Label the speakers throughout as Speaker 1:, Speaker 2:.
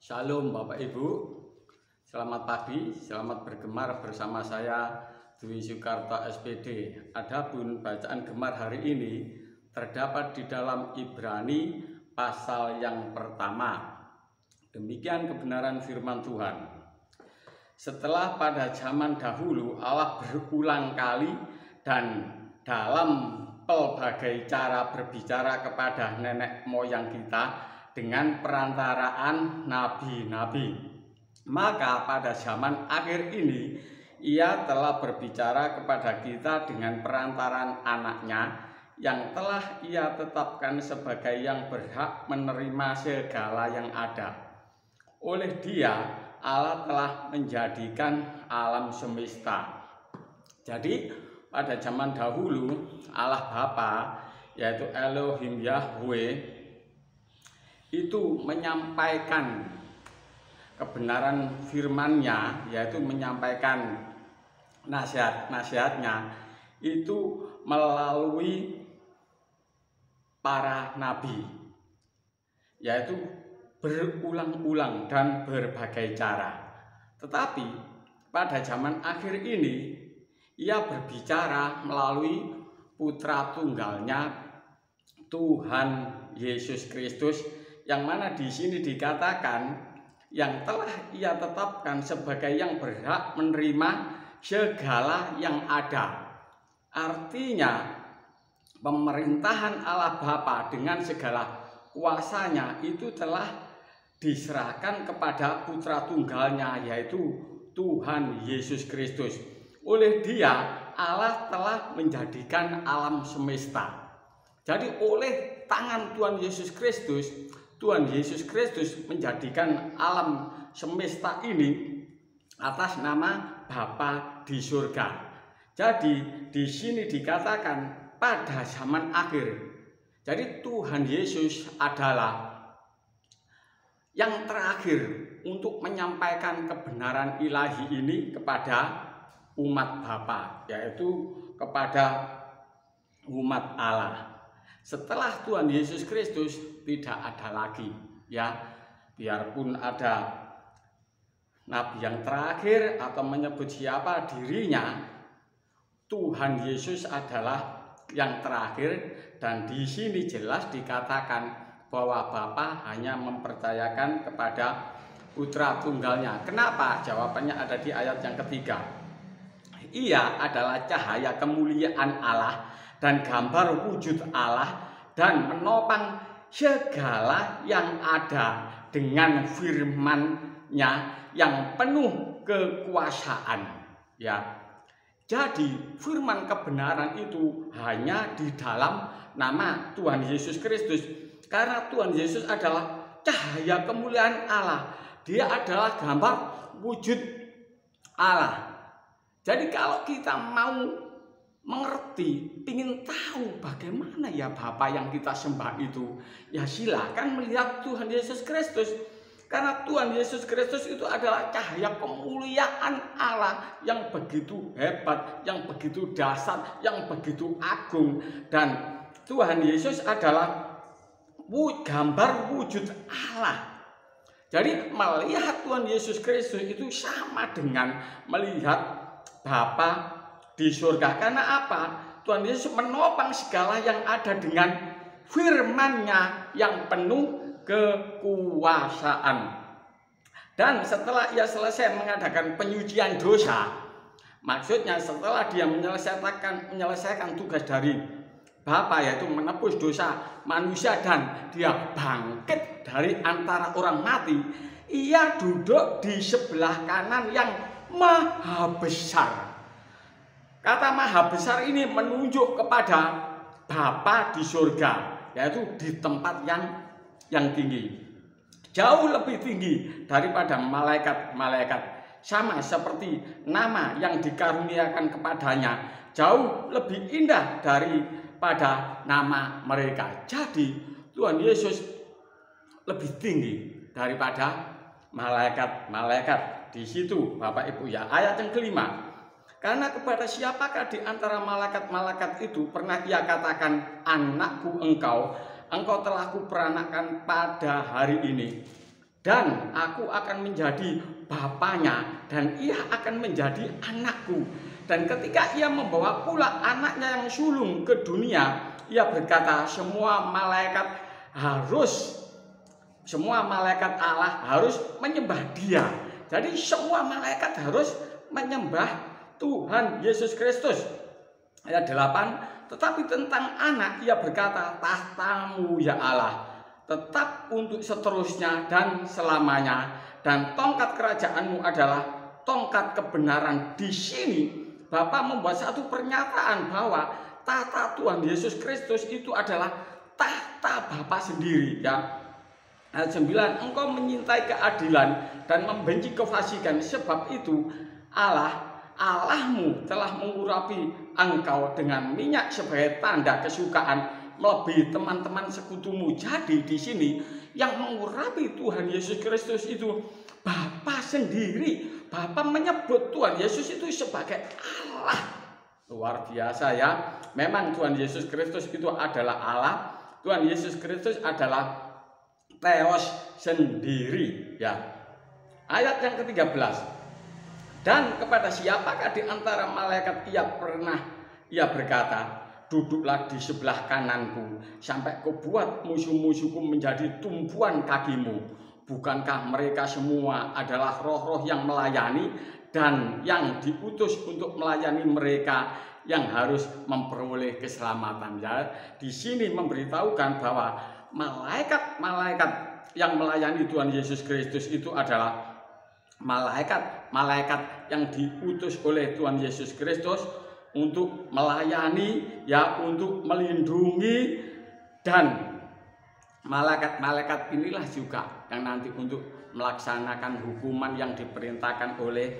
Speaker 1: Shalom Bapak Ibu, selamat pagi, selamat bergemar bersama saya Dwi Soekarto SPD. Adapun bacaan gemar hari ini terdapat di dalam Ibrani pasal yang pertama. Demikian kebenaran firman Tuhan. Setelah pada zaman dahulu Allah berulang kali dan dalam pelbagai cara berbicara kepada nenek moyang kita dengan perantaraan nabi-nabi. Maka pada zaman akhir ini Ia telah berbicara kepada kita dengan perantaraan anaknya yang telah Ia tetapkan sebagai yang berhak menerima segala yang ada. Oleh Dia Allah telah menjadikan alam semesta. Jadi pada zaman dahulu Allah Bapa, yaitu Elohim Yahweh, itu menyampaikan kebenaran firman-Nya, yaitu menyampaikan nasihat-nasihatnya itu melalui para nabi, yaitu berulang-ulang dan berbagai cara. Tetapi pada zaman akhir ini Ia berbicara melalui putra tunggalnya Tuhan Yesus Kristus, yang mana di sini dikatakan yang telah Ia tetapkan sebagai yang berhak menerima segala yang ada. Artinya pemerintahan Allah Bapa dengan segala kuasanya itu telah diserahkan kepada putra tunggalnya, yaitu Tuhan Yesus Kristus. Oleh Dia Allah telah menjadikan alam semesta. Jadi oleh tangan Tuhan Yesus Kristus, Tuhan Yesus Kristus menjadikan alam semesta ini atas nama Bapa di surga. Jadi di sini dikatakan pada zaman akhir. Jadi Tuhan Yesus adalah yang terakhir untuk menyampaikan kebenaran ilahi ini kepada umat Bapa, yaitu kepada umat Allah. Setelah Tuhan Yesus Kristus tidak ada lagi, ya, biarpun ada nabi yang terakhir atau menyebut siapa dirinya, Tuhan Yesus adalah yang terakhir. Dan di sini jelas dikatakan bahwa Bapa hanya mempercayakan kepada putra tunggalnya. Kenapa? Jawabannya ada di ayat yang ketiga. Ia adalah cahaya kemuliaan Allah dan gambar wujud Allah, dan menopang segala yang ada dengan firman-Nya yang penuh kekuasaan. Ya, jadi firman kebenaran itu hanya di dalam nama Tuhan Yesus Kristus, karena Tuhan Yesus adalah cahaya kemuliaan Allah. Dia adalah gambar wujud Allah. Jadi kalau kita mau mengerti, ingin tahu bagaimana ya Bapa yang kita sembah itu, ya silakan melihat Tuhan Yesus Kristus. Karena Tuhan Yesus Kristus itu adalah cahaya kemuliaan Allah yang begitu hebat, yang begitu dahsyat, yang begitu agung. Dan Tuhan Yesus adalah gambar wujud Allah. Jadi melihat Tuhan Yesus Kristus itu sama dengan melihat Bapa di surga. Karena apa? Tuhan Yesus menopang segala yang ada dengan firman-Nya yang penuh kekuasaan. Dan setelah Ia selesai mengadakan penyucian dosa, maksudnya setelah Dia menyelesaikan tugas dari Bapa, yaitu menebus dosa manusia, dan Dia bangkit dari antara orang mati, Ia duduk di sebelah kanan yang maha besar. Kata maha besar ini menunjuk kepada Bapa di surga, yaitu di tempat yang tinggi, jauh lebih tinggi daripada malaikat-malaikat. Sama seperti nama yang dikaruniakan kepadanya jauh lebih indah daripada nama mereka. Jadi Tuhan Yesus lebih tinggi daripada malaikat-malaikat. Di situ Bapak Ibu ya, ayat yang kelima. Karena kepada siapakah di antara malaikat-malaikat itu pernah Ia katakan, anakku engkau telah kuperanakan pada hari ini. dan aku akan menjadi bapaknya dan ia akan menjadi anakku. Dan ketika ia membawa pula anaknya yang sulung ke dunia, ia berkata, semua malaikat Allah harus menyembah dia. Jadi semua malaikat harus menyembah Tuhan Yesus Kristus. Ayat 8, tetapi tentang anak ia berkata, tahtamu ya Allah tetap untuk seterusnya dan selamanya, dan tongkat kerajaanmu adalah tongkat kebenaran. Di sini Bapa membuat satu pernyataan bahwa tahta Tuhan Yesus Kristus itu adalah tahta Bapa sendiri, ya. Ayat 9, engkau menyintai keadilan dan membenci kefasikan, sebab itu Allahmu telah mengurapi engkau dengan minyak sebagai tanda kesukaan melebihi teman-teman sekutumu. Jadi di sini yang mengurapi Tuhan Yesus Kristus itu Bapa sendiri. Bapa menyebut Tuhan Yesus itu sebagai Allah. Luar biasa, ya. Memang Tuhan Yesus Kristus itu adalah Allah. Tuhan Yesus Kristus adalah Theos sendiri, ya. Ayat yang ke-13. Dan kepada siapakah di antara malaikat ia berkata, duduklah di sebelah kananku sampai kau buat musuh-musuhku menjadi tumpuan kakimu. Bukankah mereka semua adalah roh-roh yang melayani dan yang diutus untuk melayani mereka yang harus memperoleh keselamatan, ya. Di sini memberitahukan bahwa malaikat-malaikat yang melayani Tuhan Yesus Kristus itu adalah malaikat-malaikat yang diutus oleh Tuhan Yesus Kristus untuk melayani, ya, untuk melindungi. Dan malaikat-malaikat inilah juga yang nanti untuk melaksanakan hukuman yang diperintahkan oleh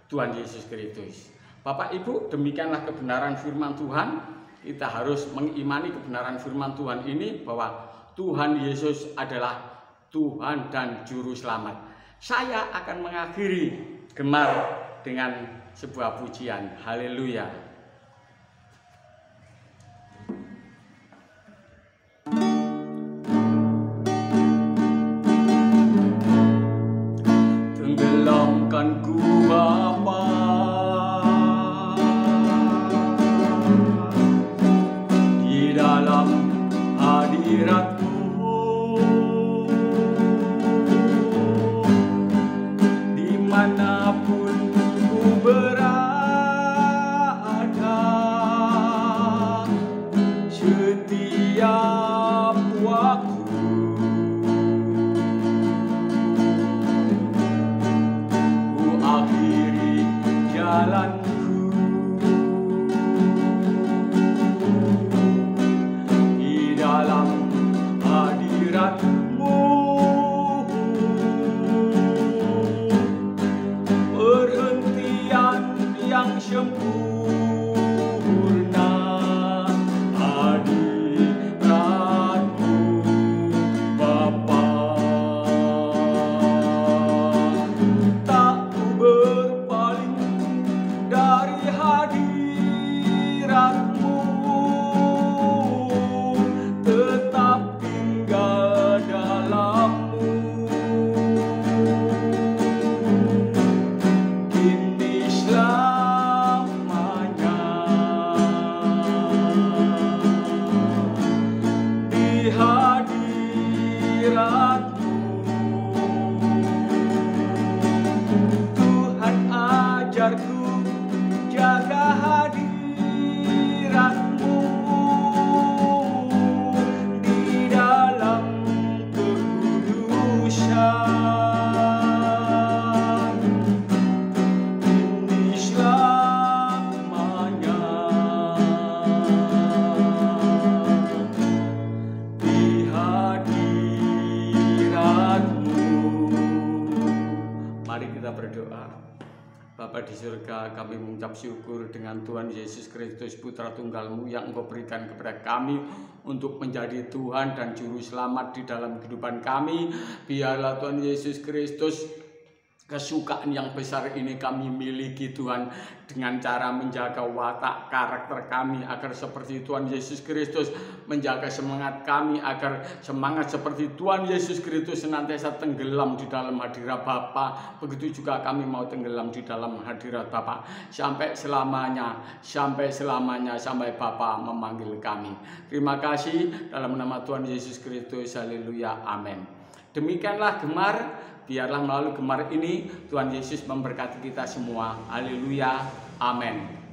Speaker 1: Tuhan Yesus Kristus. Bapak Ibu, demikianlah kebenaran firman Tuhan. Kita harus mengimani kebenaran firman Tuhan ini bahwa Tuhan Yesus adalah Tuhan dan Juru Selamat. Saya akan mengakhiri gemar dengan sebuah pujian. Haleluya. Tenggelamkan ku Bapa di dalam hadirat-Mu, dimanapun ku berada, setiap waktu ku akhiri jalanku di dalam hadirat-Mu. Perhentian yang sempurna, hadirat-Mu Bapa. Tak ku berpaling dari hadirat-Mu, tetap tinggal dalam-Mu. Kini selamanya di hadirat-Mu. Tuhan ajarku jaga hadirat-Mu di dalam kekudusan. Kini selamanya di hadirat-Mu. Mari kita berdoa. Bapa di surga, kami mengucap syukur dengan Tuhan Yesus Kristus Putra Tunggal-Mu yang Engkau berikan kepada kami untuk menjadi Tuhan dan Juru Selamat di dalam kehidupan kami. Biarlah Tuhan Yesus Kristus kesukaan yang besar ini kami miliki Tuhan, dengan cara menjaga watak karakter kami agar seperti Tuhan Yesus Kristus, menjaga semangat kami agar semangat seperti Tuhan Yesus Kristus senantiasa tenggelam di dalam hadirat Bapa. Begitu juga kami mau tenggelam di dalam hadirat Bapa sampai selamanya, sampai Bapa memanggil kami. Terima kasih dalam nama Tuhan Yesus Kristus. Haleluya, amin. Demikianlah Gemar. Biarlah melalui Gemar ini Tuhan Yesus memberkati kita semua. Haleluya, amin.